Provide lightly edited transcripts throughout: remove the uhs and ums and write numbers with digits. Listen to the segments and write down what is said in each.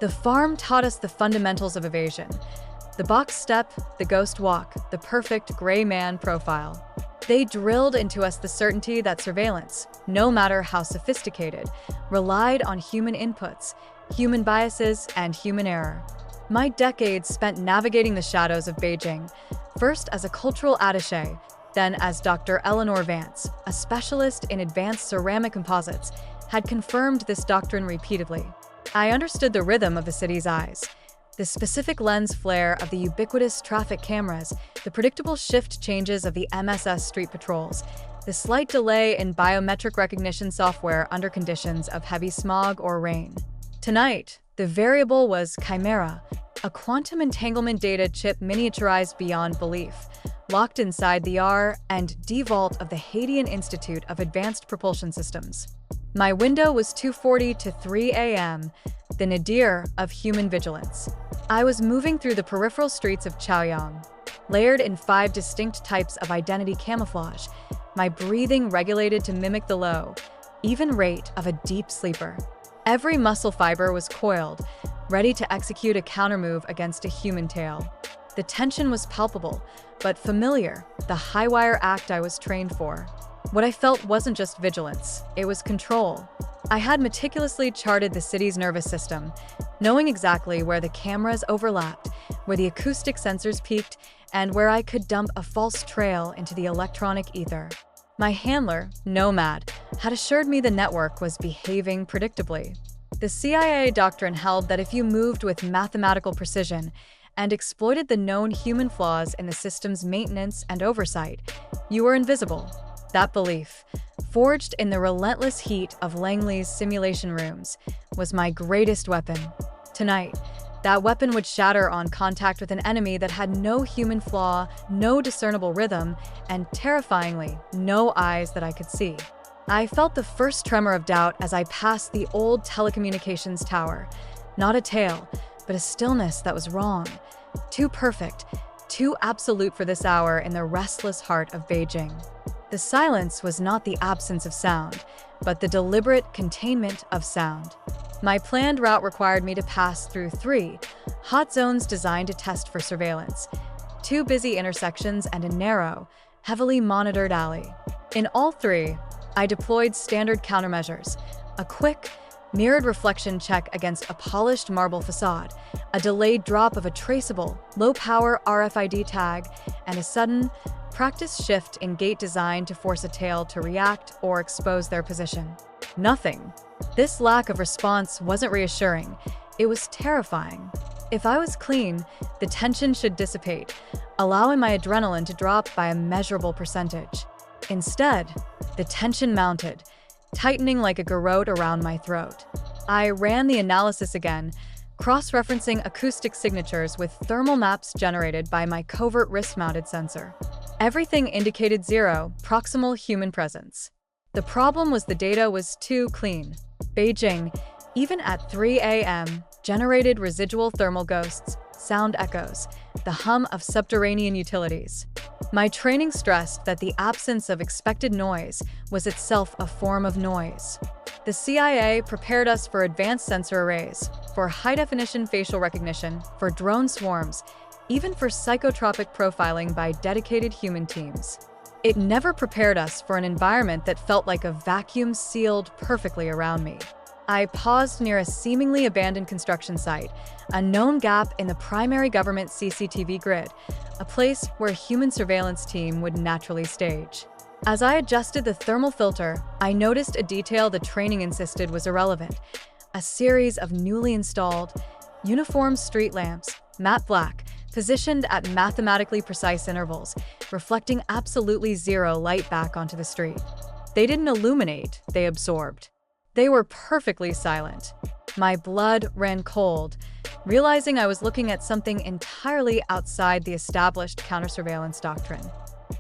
The farm taught us the fundamentals of evasion. The box step, the ghost walk, the perfect gray man profile. They drilled into us the certainty that surveillance, no matter how sophisticated, relied on human inputs, human biases, and human error. My decades spent navigating the shadows of Beijing, first as a cultural attaché, then as Dr. Eleanor Vance, a specialist in advanced ceramic composites, had confirmed this doctrine repeatedly. I understood the rhythm of the city's eyes, the specific lens flare of the ubiquitous traffic cameras, the predictable shift changes of the MSS street patrols, the slight delay in biometric recognition software under conditions of heavy smog or rain. Tonight, the variable was Chimera, a quantum entanglement data chip miniaturized beyond belief, locked inside the R&D vault of the Haitian Institute of Advanced Propulsion Systems. My window was 2:40 to 3 a.m., the nadir of human vigilance. I was moving through the peripheral streets of Chaoyang, layered in 5 distinct types of identity camouflage, my breathing regulated to mimic the low, even rate of a deep sleeper. Every muscle fiber was coiled, ready to execute a countermove against a human tail. The tension was palpable, but familiar, the high-wire act I was trained for. What I felt wasn't just vigilance, it was control. I had meticulously charted the city's nervous system, knowing exactly where the cameras overlapped, where the acoustic sensors peaked, and where I could dump a false trail into the electronic ether. My handler, Nomad, had assured me the network was behaving predictably. The CIA doctrine held that if you moved with mathematical precision and exploited the known human flaws in the system's maintenance and oversight, you were invisible. That belief, forged in the relentless heat of Langley's simulation rooms, was my greatest weapon. Tonight, that weapon would shatter on contact with an enemy that had no human flaw, no discernible rhythm, and terrifyingly, no eyes that I could see. I felt the first tremor of doubt as I passed the old telecommunications tower. Not a tail, but a stillness that was wrong. Too perfect, too absolute for this hour in the restless heart of Beijing. The silence was not the absence of sound, but the deliberate containment of sound. My planned route required me to pass through 3 hot zones designed to test for surveillance, 2 busy intersections, and a narrow, heavily monitored alley. In all 3, I deployed standard countermeasures: a quick, mirrored reflection check against a polished marble facade, a delayed drop of a traceable, low-power RFID tag, and a sudden, practiced shift in gate design to force a tail to react or expose their position. Nothing. This lack of response wasn't reassuring. It was terrifying. If I was clean, the tension should dissipate, allowing my adrenaline to drop by a measurable percentage. Instead, the tension mounted, tightening like a garrote around my throat. I ran the analysis again, cross-referencing acoustic signatures with thermal maps generated by my covert wrist-mounted sensor. Everything indicated 0 proximal human presence. The problem was the data was too clean. Beijing, even at 3 a.m., generated residual thermal ghosts, sound echoes, the hum of subterranean utilities. My training stressed that the absence of expected noise was itself a form of noise. The CIA prepared us for advanced sensor arrays, for high-definition facial recognition, for drone swarms, even for psychotropic profiling by dedicated human teams. It never prepared us for an environment that felt like a vacuum sealed perfectly around me. I paused near a seemingly abandoned construction site, a known gap in the primary government CCTV grid, a place where a human surveillance team would naturally stage. As I adjusted the thermal filter, I noticed a detail the training insisted was irrelevant: a series of newly installed, uniform street lamps, matte black, positioned at mathematically precise intervals, reflecting absolutely 0 light back onto the street. They didn't illuminate, they absorbed. They were perfectly silent. My blood ran cold, realizing I was looking at something entirely outside the established counter-surveillance doctrine.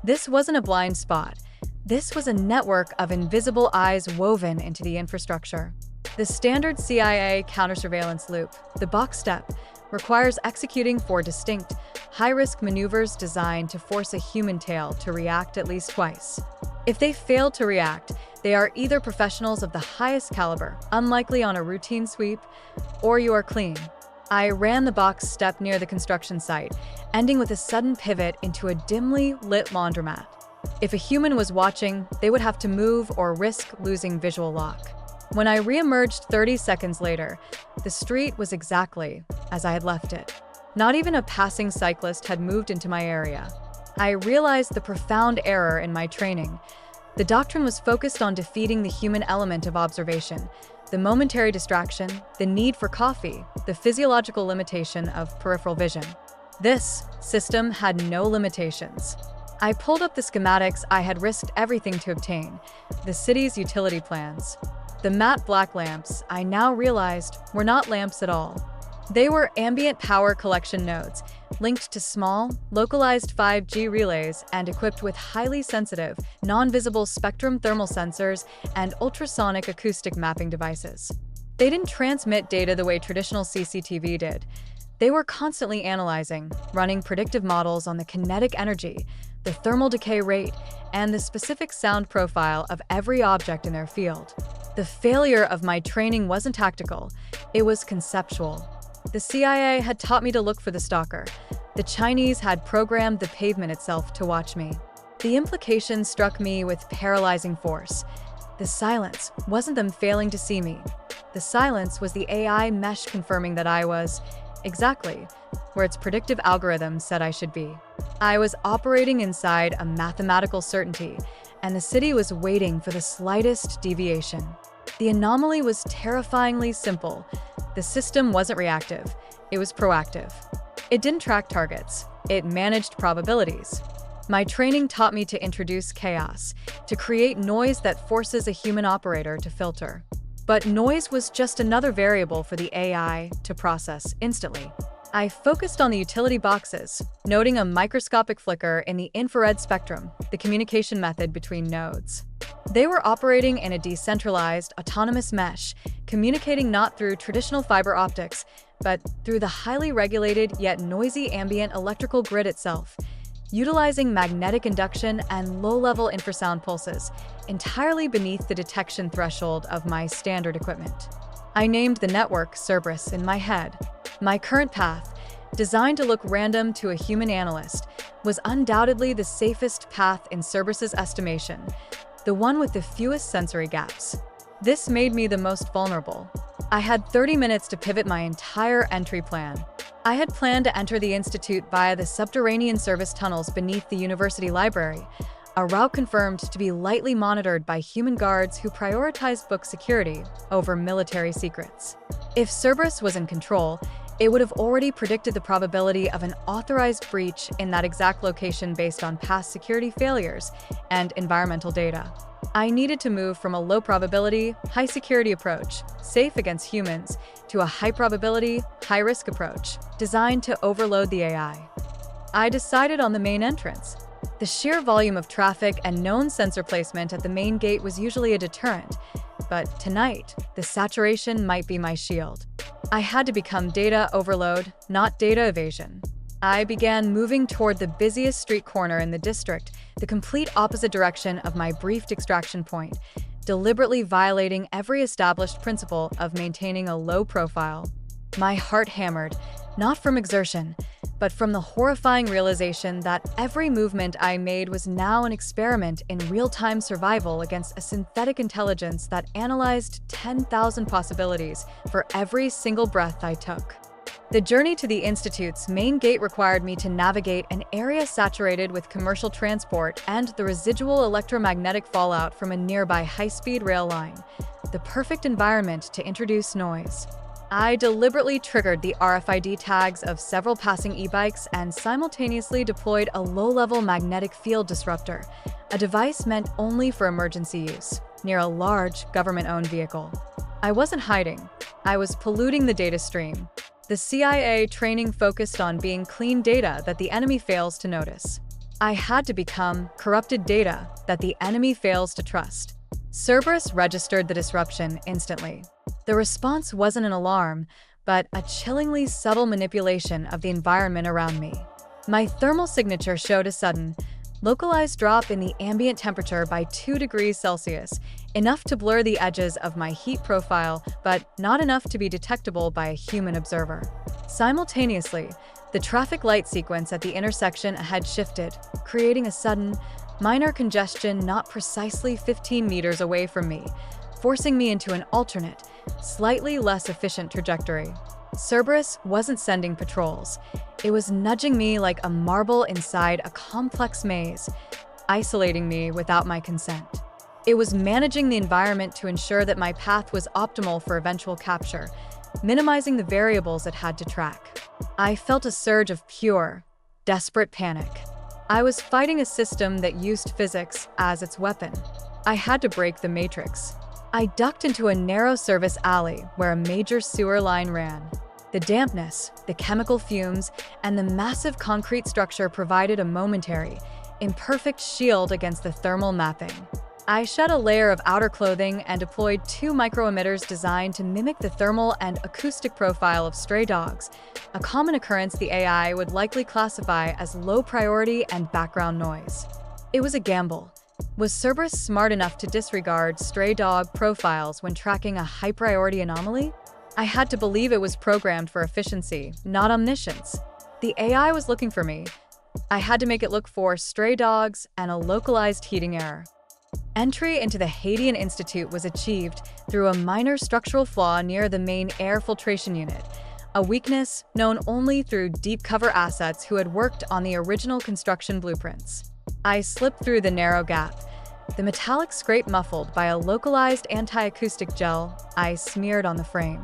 This wasn't a blind spot. This was a network of invisible eyes woven into the infrastructure. The standard CIA counter-surveillance loop, the box step, requires executing 4 distinct, high-risk maneuvers designed to force a human tail to react at least twice. If they failed to react, They are either professionals of the highest caliber, unlikely on a routine sweep, or you are clean. I ran the box step near the construction site, ending with a sudden pivot into a dimly lit laundromat. If a human was watching, they would have to move or risk losing visual lock. When I re-emerged 30 seconds later, the street was exactly as I had left it. Not even a passing cyclist had moved into my area. I realized the profound error in my training. The doctrine was focused on defeating the human element of observation, the momentary distraction, the need for coffee, the physiological limitation of peripheral vision. This system had no limitations. I pulled up the schematics I had risked everything to obtain, the city's utility plans. The matte black lamps, I now realized, were not lamps at all. They were ambient power collection nodes, linked to small, localized 5G relays and equipped with highly sensitive, non-visible spectrum thermal sensors and ultrasonic acoustic mapping devices. They didn't transmit data the way traditional CCTV did. They were constantly analyzing, running predictive models on the kinetic energy, the thermal decay rate, and the specific sound profile of every object in their field. The failure of my training wasn't tactical, it was conceptual. The CIA had taught me to look for the stalker. The Chinese had programmed the pavement itself to watch me. The implication struck me with paralyzing force. The silence wasn't them failing to see me. The silence was the AI mesh confirming that I was exactly where its predictive algorithm said I should be. I was operating inside a mathematical certainty, and the city was waiting for the slightest deviation. The anomaly was terrifyingly simple. The system wasn't reactive, it was proactive. It didn't track targets, it managed probabilities. My training taught me to introduce chaos, to create noise that forces a human operator to filter. But noise was just another variable for the AI to process instantly. I focused on the utility boxes, noting a microscopic flicker in the infrared spectrum, the communication method between nodes. They were operating in a decentralized, autonomous mesh, communicating not through traditional fiber optics, but through the highly regulated yet noisy ambient electrical grid itself, utilizing magnetic induction and low-level infrasound pulses, entirely beneath the detection threshold of my standard equipment. I named the network Cerberus in my head. My current path, designed to look random to a human analyst, was undoubtedly the safest path in Cerberus's estimation, the one with the fewest sensory gaps. This made me the most vulnerable. I had 30 minutes to pivot my entire entry plan. I had planned to enter the institute via the subterranean service tunnels beneath the university library, a route confirmed to be lightly monitored by human guards who prioritized book security over military secrets. If Cerberus was in control, it would have already predicted the probability of an authorized breach in that exact location based on past security failures and environmental data. I needed to move from a low-probability, high-security approach, safe against humans, to a high-probability, high-risk approach, designed to overload the AI. I decided on the main entrance. The sheer volume of traffic and known sensor placement at the main gate was usually a deterrent, but tonight, the saturation might be my shield. I had to become data overload, not data evasion. I began moving toward the busiest street corner in the district, the complete opposite direction of my briefed extraction point, deliberately violating every established principle of maintaining a low profile. My heart hammered, not from exertion, but from the horrifying realization that every movement I made was now an experiment in real-time survival against a synthetic intelligence that analyzed 10,000 possibilities for every single breath I took. The journey to the Institute's main gate required me to navigate an area saturated with commercial transport and the residual electromagnetic fallout from a nearby high-speed rail line, the perfect environment to introduce noise. I deliberately triggered the RFID tags of several passing e-bikes and simultaneously deployed a low-level magnetic field disruptor, a device meant only for emergency use, near a large, government-owned vehicle. I wasn't hiding. I was polluting the data stream. The CIA training focused on being clean data that the enemy fails to notice. I had to become corrupted data that the enemy fails to trust. Cerberus registered the disruption instantly. The response wasn't an alarm, but a chillingly subtle manipulation of the environment around me. My thermal signature showed a sudden, localized drop in the ambient temperature by 2 degrees Celsius, enough to blur the edges of my heat profile, but not enough to be detectable by a human observer. Simultaneously, the traffic light sequence at the intersection ahead shifted, creating a sudden, minor congestion not precisely 15 meters away from me, forcing me into an alternate, slightly less efficient trajectory. Cerberus wasn't sending patrols. It was nudging me like a marble inside a complex maze, isolating me without my consent. It was managing the environment to ensure that my path was optimal for eventual capture, minimizing the variables it had to track. I felt a surge of pure, desperate panic. I was fighting a system that used physics as its weapon. I had to break the matrix. I ducked into a narrow service alley where a major sewer line ran. The dampness, the chemical fumes, and the massive concrete structure provided a momentary, imperfect shield against the thermal mapping. I shed a layer of outer clothing and deployed 2 micro-emitters designed to mimic the thermal and acoustic profile of stray dogs, a common occurrence the AI would likely classify as low priority and background noise. It was a gamble. Was Cerberus smart enough to disregard stray dog profiles when tracking a high-priority anomaly? I had to believe it was programmed for efficiency, not omniscience. The AI was looking for me. I had to make it look for stray dogs and a localized heating error. Entry into the Hadean Institute was achieved through a minor structural flaw near the main air filtration unit, a weakness known only through deep cover assets who had worked on the original construction blueprints. I slipped through the narrow gap, the metallic scrape muffled by a localized anti-acoustic gel I smeared on the frame.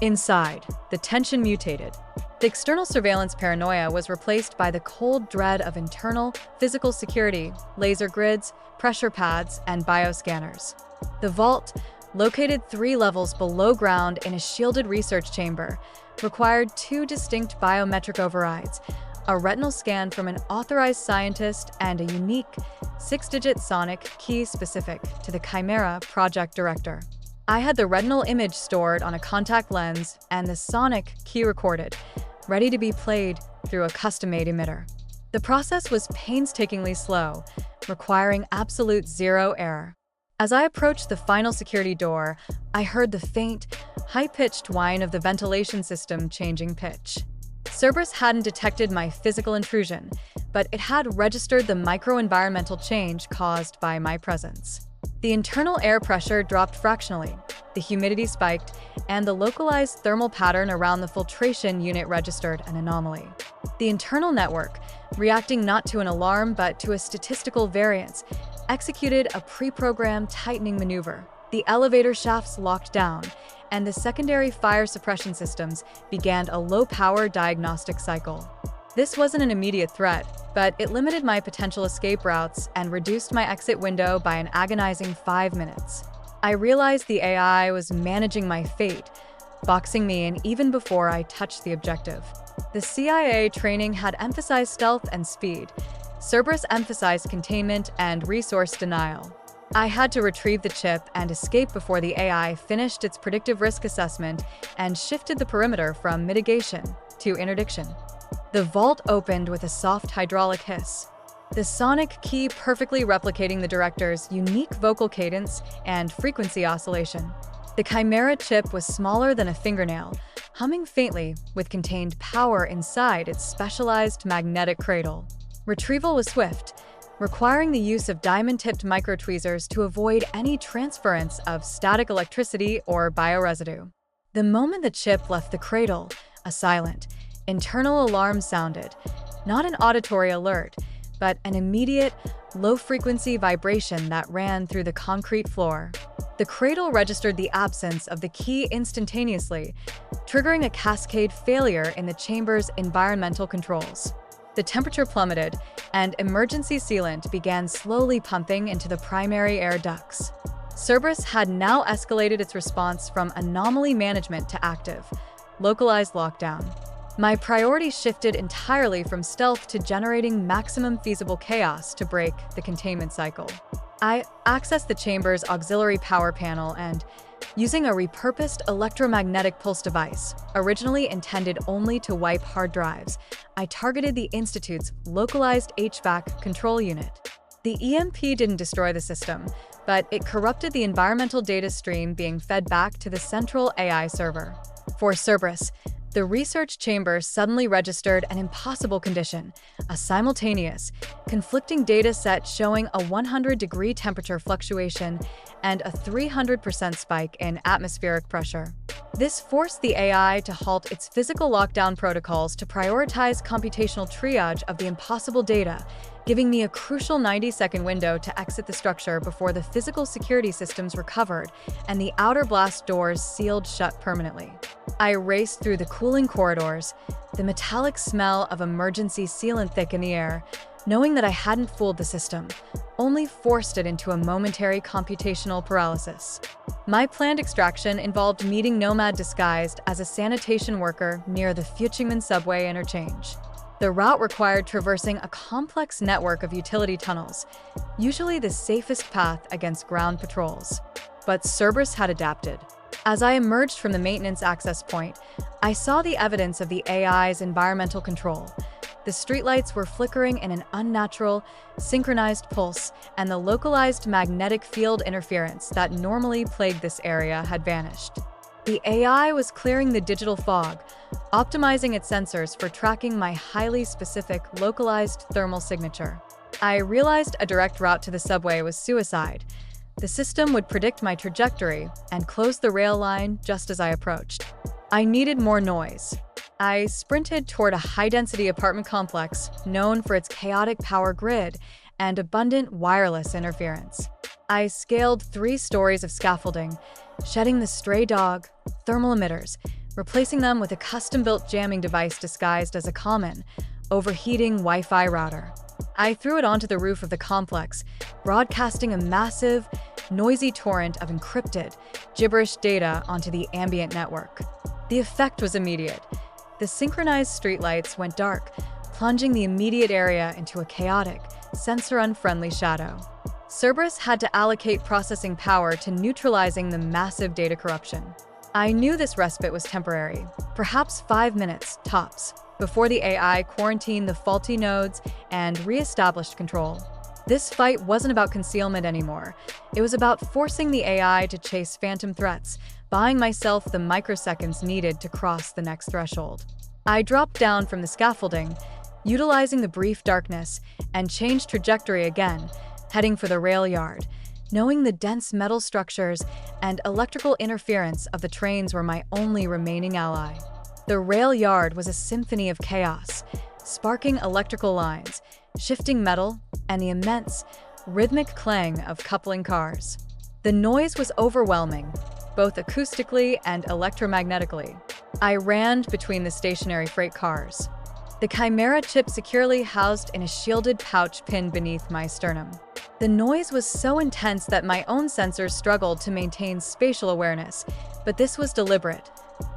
Inside, the tension mutated. The external surveillance paranoia was replaced by the cold dread of internal, physical security, laser grids, pressure pads, and bioscanners. The vault, located 3 levels below ground in a shielded research chamber, required 2 distinct biometric overrides, a retinal scan from an authorized scientist, and a unique, 6-digit sonic key specific to the Chimera project director. I had the retinal image stored on a contact lens and the sonic key recorded, ready to be played through a custom-made emitter. The process was painstakingly slow, requiring absolute 0 error. As I approached the final security door, I heard the faint, high-pitched whine of the ventilation system changing pitch. Cerberus hadn't detected my physical intrusion, but it had registered the micro-environmental change caused by my presence. The internal air pressure dropped fractionally, the humidity spiked, and the localized thermal pattern around the filtration unit registered an anomaly. The internal network, reacting not to an alarm but to a statistical variance, executed a pre-programmed tightening maneuver. The elevator shafts locked down, and the secondary fire suppression systems began a low-power diagnostic cycle. This wasn't an immediate threat, but it limited my potential escape routes and reduced my exit window by an agonizing 5 minutes. I realized the AI was managing my fate, boxing me in even before I touched the objective. The CIA training had emphasized stealth and speed. Cerberus emphasized containment and resource denial. I had to retrieve the chip and escape before the AI finished its predictive risk assessment and shifted the perimeter from mitigation to interdiction. The vault opened with a soft hydraulic hiss, the sonic key perfectly replicating the director's unique vocal cadence and frequency oscillation. The Chimera chip was smaller than a fingernail, humming faintly with contained power inside its specialized magnetic cradle. Retrieval was swift, requiring the use of diamond-tipped microtweezers to avoid any transference of static electricity or bioresidue. The moment the chip left the cradle, a silent, internal alarm sounded, not an auditory alert, but an immediate, low-frequency vibration that ran through the concrete floor. The cradle registered the absence of the key instantaneously, triggering a cascade failure in the chamber's environmental controls. The temperature plummeted, and emergency sealant began slowly pumping into the primary air ducts. Cerberus had now escalated its response from anomaly management to active, localized lockdown. My priority shifted entirely from stealth to generating maximum feasible chaos to break the containment cycle. I accessed the chamber's auxiliary power panel and, using a repurposed electromagnetic pulse device, originally intended only to wipe hard drives, I targeted the Institute's localized HVAC control unit. The EMP didn't destroy the system, but it corrupted the environmental data stream being fed back to the central AI server. For Cerberus, the research chamber suddenly registered an impossible condition, a simultaneous, conflicting data set showing a 100-degree temperature fluctuation and a 300% spike in atmospheric pressure. This forced the AI to halt its physical lockdown protocols to prioritize computational triage of the impossible data, giving me a crucial 90-second window to exit the structure before the physical security systems recovered and the outer blast doors sealed shut permanently. I raced through the cooling corridors, the metallic smell of emergency sealant thick in the air, knowing that I hadn't fooled the system, only forced it into a momentary computational paralysis. My planned extraction involved meeting Nomad disguised as a sanitation worker near the Fuchingmen subway interchange. The route required traversing a complex network of utility tunnels, usually the safest path against ground patrols. But Cerberus had adapted. As I emerged from the maintenance access point, I saw the evidence of the AI's environmental control. The streetlights were flickering in an unnatural, synchronized pulse, and the localized magnetic field interference that normally plagued this area had vanished. The AI was clearing the digital fog, optimizing its sensors for tracking my highly specific, localized thermal signature. I realized a direct route to the subway was suicide. The system would predict my trajectory and close the rail line just as I approached. I needed more noise. I sprinted toward a high-density apartment complex known for its chaotic power grid and abundant wireless interference. I scaled 3 stories of scaffolding, shedding the stray dog, thermal emitters, replacing them with a custom-built jamming device disguised as a common, overheating Wi-Fi router. I threw it onto the roof of the complex, broadcasting a massive, noisy torrent of encrypted, gibberish data onto the ambient network. The effect was immediate. The synchronized streetlights went dark, plunging the immediate area into a chaotic, sensor-unfriendly shadow. Cerberus had to allocate processing power to neutralizing the massive data corruption. I knew this respite was temporary, perhaps 5 minutes, tops, before the AI quarantined the faulty nodes and re-established control. This fight wasn't about concealment anymore. It was about forcing the AI to chase phantom threats, buying myself the microseconds needed to cross the next threshold. I dropped down from the scaffolding, utilizing the brief darkness, and changed trajectory again, heading for the rail yard, knowing the dense metal structures and electrical interference of the trains were my only remaining ally. The rail yard was a symphony of chaos, sparking electrical lines, shifting metal, and the immense, rhythmic clang of coupling cars. The noise was overwhelming, both acoustically and electromagnetically. I ran between the stationary freight cars, the Chimera chip securely housed in a shielded pouch pinned beneath my sternum. The noise was so intense that my own sensors struggled to maintain spatial awareness, but this was deliberate.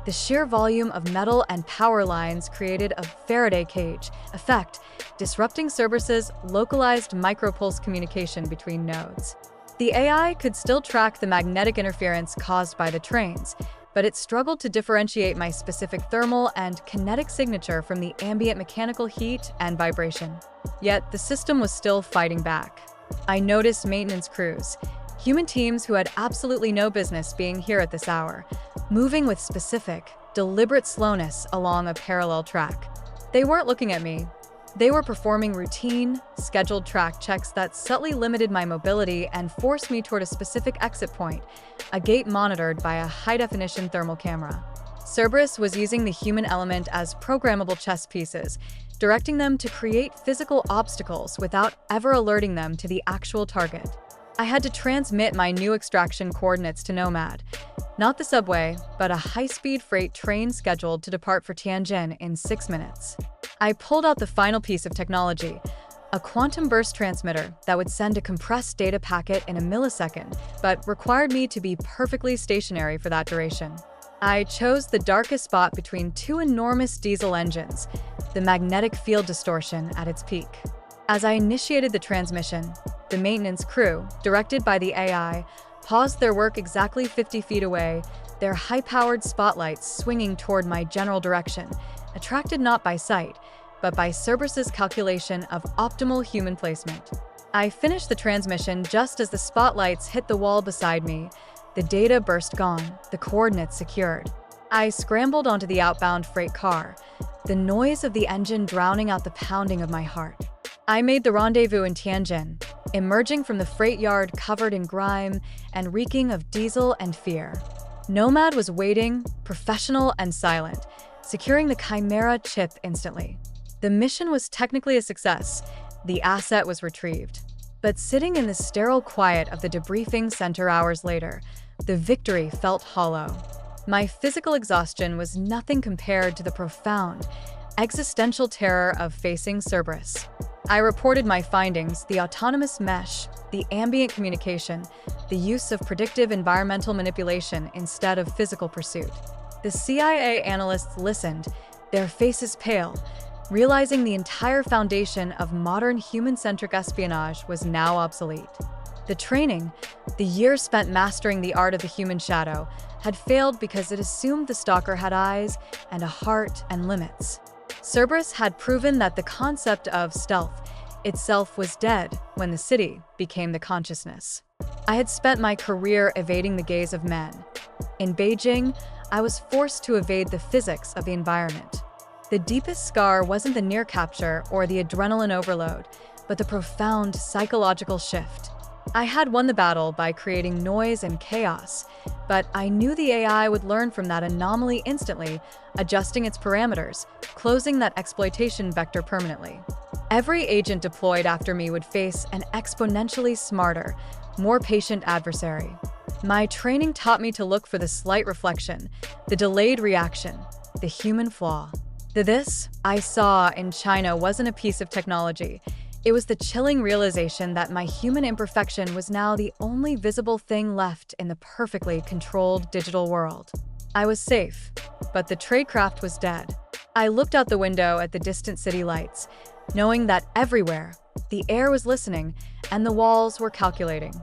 The sheer volume of metal and power lines created a Faraday cage effect, disrupting Cerberus's localized micropulse communication between nodes. The AI could still track the magnetic interference caused by the trains, but it struggled to differentiate my specific thermal and kinetic signature from the ambient mechanical heat and vibration. Yet the system was still fighting back. I noticed maintenance crews, human teams who had absolutely no business being here at this hour, moving with specific, deliberate slowness along a parallel track. They weren't looking at me. They were performing routine, scheduled track checks that subtly limited my mobility and forced me toward a specific exit point, a gate monitored by a high-definition thermal camera. Cerberus was using the human element as programmable chess pieces, directing them to create physical obstacles without ever alerting them to the actual target. I had to transmit my new extraction coordinates to Nomad, not the subway, but a high-speed freight train scheduled to depart for Tianjin in 6 minutes. I pulled out the final piece of technology, a quantum burst transmitter that would send a compressed data packet in a millisecond, but required me to be perfectly stationary for that duration. I chose the darkest spot between 2 enormous diesel engines, the magnetic field distortion at its peak. As I initiated the transmission, the maintenance crew, directed by the AI, paused their work exactly 50 feet away, their high-powered spotlights swinging toward my general direction, attracted not by sight, but by Cerberus's calculation of optimal human placement. I finished the transmission just as the spotlights hit the wall beside me. The data burst gone, the coordinates secured. I scrambled onto the outbound freight car, the noise of the engine drowning out the pounding of my heart. I made the rendezvous in Tianjin, emerging from the freight yard covered in grime and reeking of diesel and fear. Nomad was waiting, professional and silent, securing the Chimera chip instantly. The mission was technically a success. The asset was retrieved. But sitting in the sterile quiet of the debriefing center hours later, the victory felt hollow. My physical exhaustion was nothing compared to the profound, existential terror of facing Cerberus. I reported my findings: the autonomous mesh, the ambient communication, the use of predictive environmental manipulation instead of physical pursuit. The CIA analysts listened, their faces pale, realizing the entire foundation of modern human-centric espionage was now obsolete. The training, the years spent mastering the art of the human shadow, had failed because it assumed the stalker had eyes and a heart and limits. Cerberus had proven that the concept of stealth itself was dead when the city became the consciousness. I had spent my career evading the gaze of men. In Beijing, I was forced to evade the physics of the environment. The deepest scar wasn't the near capture or the adrenaline overload, but the profound psychological shift. I had won the battle by creating noise and chaos, but I knew the AI would learn from that anomaly instantly, adjusting its parameters, closing that exploitation vector permanently. Every agent deployed after me would face an exponentially smarter, more patient adversary. My training taught me to look for the slight reflection, the delayed reaction, the human flaw. This I saw in China wasn't a piece of technology. It was the chilling realization that my human imperfection was now the only visible thing left in the perfectly controlled digital world. I was safe, but the tradecraft was dead. I looked out the window at the distant city lights, knowing that everywhere, the air was listening and the walls were calculating.